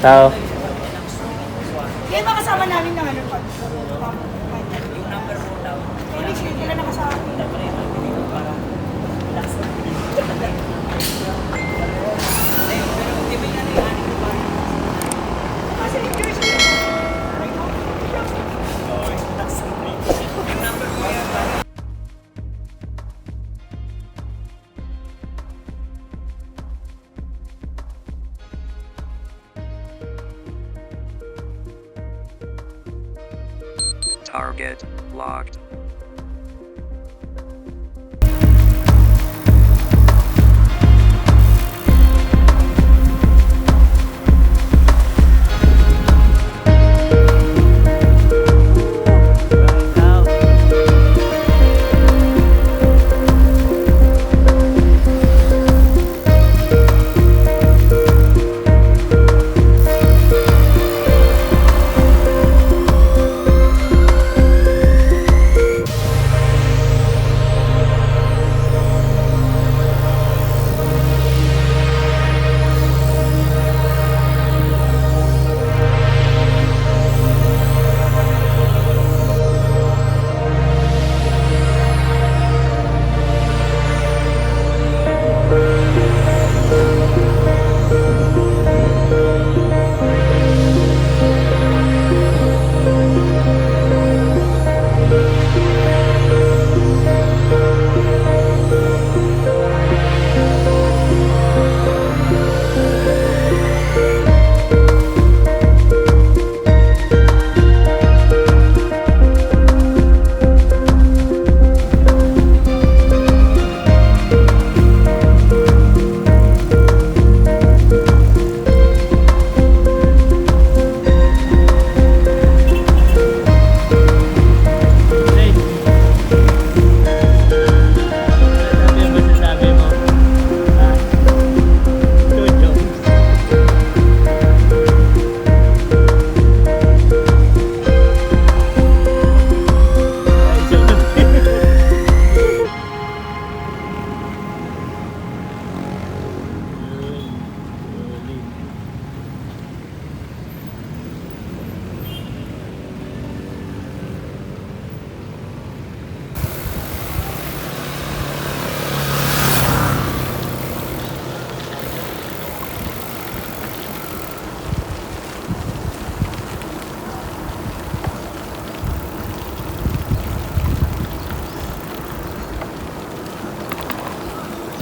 Tao. Kaya ba kasama namin ng ano pag yung number 4 daw. Hindi siya nila nakasama. Target locked.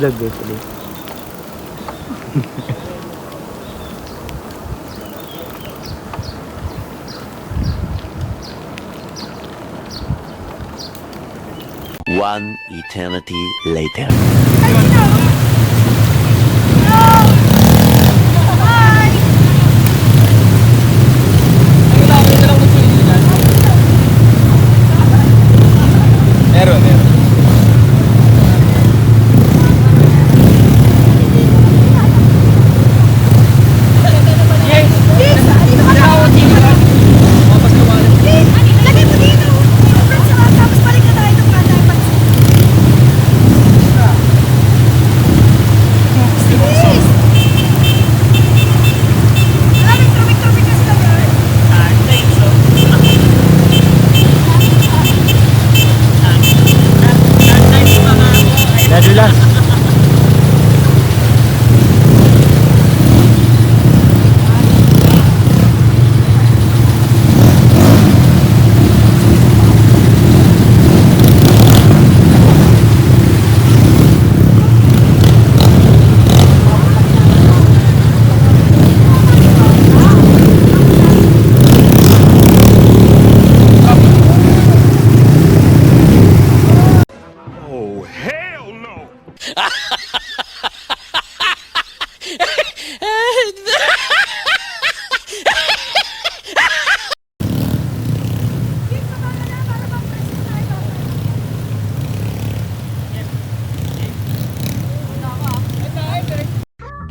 Vlog ba ito? One eternity later. Nadulas.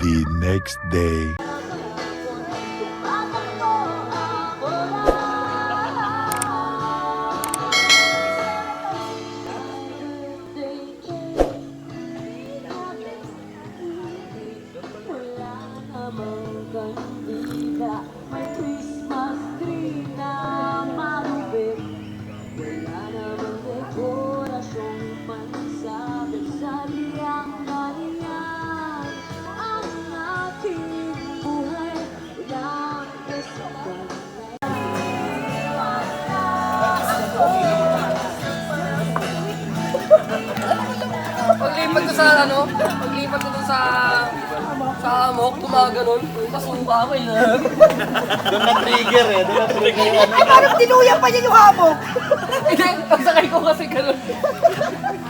The next day. sa ano, paglipat ko dun sa Hammock, gumaganon. Pasuka ako eh. Doon na-trigger eh. Doon na-trigger yan. Ay, parang tinuyan pa niya yung hammock. Hindi, pagsakay ko kasi ganun.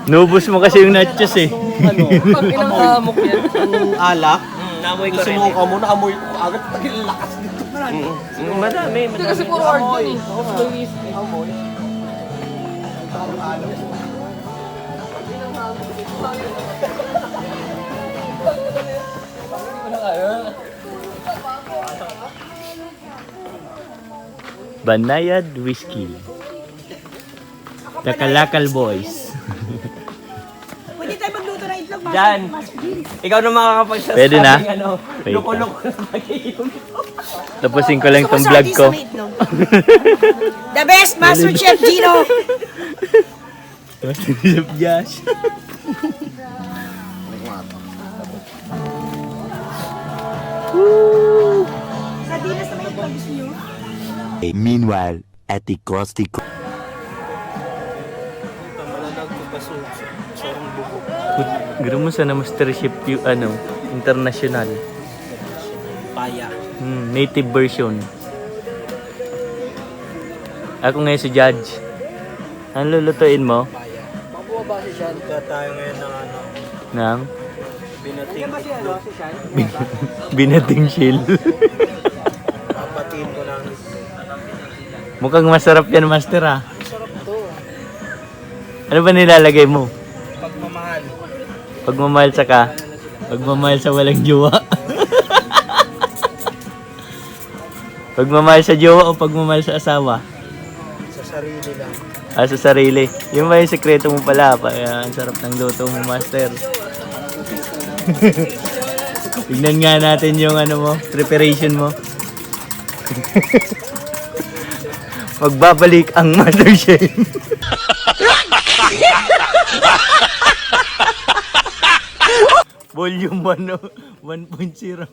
Nubos mo kasi yung nachos eh. Pag inang Hammock yan. Yung alak, Naamoy ko rin. sinuka mo, naamoy ko agad. Tagil lakas dito. Madami. Hindi kasi puro hard yun eh. Amoy. Banayad Whiskey. Takalakal Boys. Pwede tayo magluto ng itlog, Mas. Jan. Mas Bill. Ikaw na makakapagsasabi. Pwede na? Ano, Wait. loko-loko na mag-iinom. Tapusin ko lang Gusto tong sa vlog atin ko. sa may itlog. The best, Master Chef Gino. Master Chef Josh. Sardinas na may itlog gusto nyo? Meanwhile, at the Krusty Gano'n mo sana Master Chef yung international. Paya. Native version. Ako ngayon si Judge. Ano lulutuin mo? Mababa si Sean. Kaya tayo ngayon ng ano, Nang binating Kasi ano, si Sean. binating shield. papatiin ko ng Mukhang masarap yan, Master ah. sarap to. Ano ba nilalagay mo? Pagmamahal. Pagmamahal sa ka? Pagmamahal sa walang jowa? Pagmamahal sa jowa o pagmamahal sa asawa? Sa sarili lang. Ah, sa sarili. Yun ba yung sekreto mo pala? Ang sarap ng luto mo, Master. Tignan nga natin yung ano mo, preparation mo. Magbabalik ang Master Chef. Volume 1, 1.0.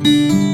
Bye.